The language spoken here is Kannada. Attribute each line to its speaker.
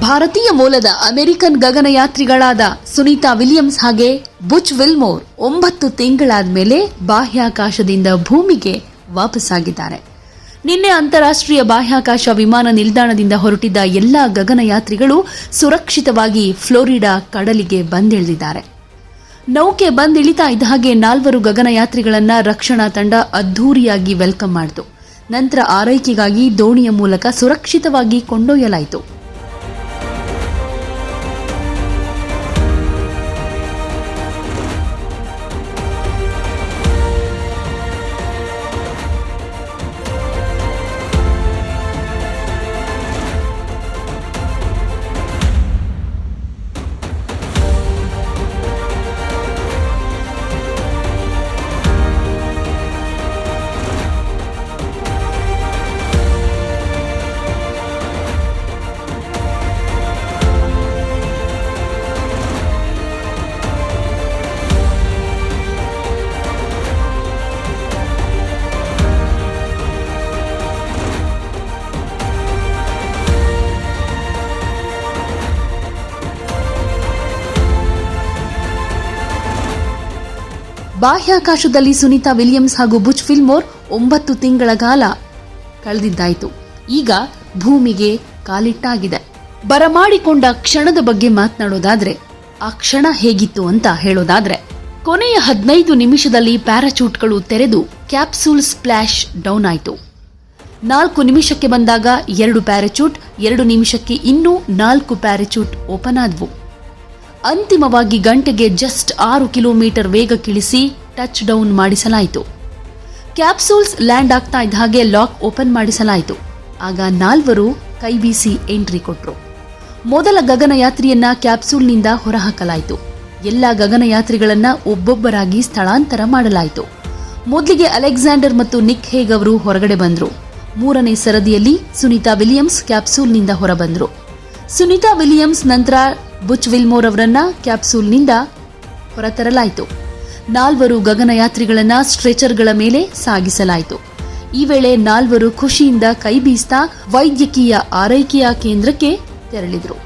Speaker 1: ಭಾರತೀಯ ಮೂಲದ ಅಮೆರಿಕನ್ ಗಗನಯಾತ್ರಿಗಳಾದ ಸುನೀತಾ ವಿಲಿಯಮ್ಸ್ ಹಾಗೆ ಬುಚ್ ವಿಲ್ಮೋರ್ 9 ತಿಂಗಳಾದ ಮೇಲೆ ಬಾಹ್ಯಾಕಾಶದಿಂದ ಭೂಮಿಗೆ ವಾಪಸ್ಸಾಗಿದ್ದಾರೆ. ನಿನ್ನೆ ಅಂತಾರಾಷ್ಟ್ರೀಯ ಬಾಹ್ಯಾಕಾಶ ವಿಮಾನ ನಿಲ್ದಾಣದಿಂದ ಹೊರಟಿದ್ದ ಎಲ್ಲಾ ಗಗನಯಾತ್ರಿಗಳು ಸುರಕ್ಷಿತವಾಗಿ ಫ್ಲೋರಿಡಾ ಕಡಲಿಗೆ ಬಂದಿಳಿದಿದ್ದಾರೆ. ನೌಕೆ ಬಂದಿಳಿತಾ ಇದ್ದ ಹಾಗೆ 4 ಗಗನಯಾತ್ರಿಗಳನ್ನ ರಕ್ಷಣಾ ತಂಡ ಅದ್ಧೂರಿಯಾಗಿ ವೆಲ್ಕಮ್ ಮಾಡಿತು. ನಂತರ ಆರೈಕೆಗಾಗಿ ದೋಣಿಯ ಮೂಲಕ ಸುರಕ್ಷಿತವಾಗಿ ಕೊಂಡೊಯ್ಯಲಾಯಿತು. ಬಾಹ್ಯಾಕಾಶದಲ್ಲಿ ಸುನೀತಾ ವಿಲಿಯಮ್ಸ್ ಹಾಗೂ ಬುಚ್ ವಿಲ್ಮೋರ್ 9 ತಿಂಗಳ ಕಾಲ ಕಳೆದಿದ್ದಾಯಿತು. ಈಗ ಭೂಮಿಗೆ ಕಾಲಿಟ್ಟಾಗಿದೆ. ಬರಮಾಡಿಕೊಂಡ ಕ್ಷಣದ ಬಗ್ಗೆ ಮಾತನಾಡೋದಾದ್ರೆ, ಆ ಕ್ಷಣ ಹೇಗಿತ್ತು ಅಂತ ಹೇಳೋದಾದ್ರೆ, ಕೊನೆಯ 15 ನಿಮಿಷದಲ್ಲಿ ಪ್ಯಾರಾಚೂಟ್ಗಳು ತೆರೆದು ಕ್ಯಾಪ್ಸೂಲ್ ಸ್ಪ್ಲಾಶ್ ಡೌನ್ ಆಯಿತು. 4 ನಿಮಿಷಕ್ಕೆ ಬಂದಾಗ 2 ಪ್ಯಾರಾಚೂಟ್, 2 ನಿಮಿಷಕ್ಕೆ ಇನ್ನೂ 4 ಪ್ಯಾರಾಚೂಟ್ ಓಪನ್ ಆದವು. ಅಂತಿಮವಾಗಿ ಗಂಟೆಗೆ ಜಸ್ಟ್ 6 ಕಿಲೋಮೀಟರ್ ವೇಗಕ್ಕಿಳಿಸಿ ಟಚ್ ಡೌನ್ ಮಾಡಿಸಲಾಯಿತು. ಕ್ಯಾಪ್ಸೂಲ್ಸ್ ಲ್ಯಾಂಡ್ ಆಗ್ತಾ ಇದ್ದ ಹಾಗೆ ಲಾಕ್ ಓಪನ್ ಮಾಡಿಸಲಾಯಿತು. ಆಗ 4 ಕೈಬೀಸಿ ಎಂಟ್ರಿ ಕೊಟ್ರು. ಮೊದಲ ಗಗನಯಾತ್ರಿಯನ್ನ ಕ್ಯಾಪ್ಸೂಲ್ನಿಂದ ಹೊರಹಾಕಲಾಯಿತು. ಎಲ್ಲ ಗಗನಯಾತ್ರಿಗಳನ್ನ ಒಬ್ಬೊಬ್ಬರಾಗಿ ಸ್ಥಳಾಂತರ ಮಾಡಲಾಯಿತು. ಮೊದಲಿಗೆ ಅಲೆಕ್ಸಾಂಡರ್ ಮತ್ತು ನಿಕ್ ಹೇಗ್ ಅವರು ಹೊರಗಡೆ ಬಂದ್ರು. 3ನೇ ಸರದಿಯಲ್ಲಿ ಸುನೀತಾ ವಿಲಿಯಮ್ಸ್ ಕ್ಯಾಪ್ಸೂಲ್ನಿಂದ ಹೊರಬಂದ್ರು. ಸುನೀತಾ ವಿಲಿಯಮ್ಸ್ ನಂತರ ಬುಚ್ ವಿಲ್ಮೋರ್ ಅವರನ್ನ ಕ್ಯಾಪ್ಸೂಲ್ನಿಂದ ಹೊರತರಲಾಯಿತು. 4 ಗಗನಯಾತ್ರಿಗಳನ್ನ ಸ್ಟ್ರೆಚರ್ಗಳ ಮೇಲೆ ಸಾಗಿಸಲಾಯಿತು. ಈ ವೇಳೆ 4 ಖುಷಿಯಿಂದ ಕೈ ಬೀಸ್ತಾ ವೈದ್ಯಕೀಯ ಆರೈಕೆಯ ಕೇಂದ್ರಕ್ಕೆ ತೆರಳಿದ್ರು.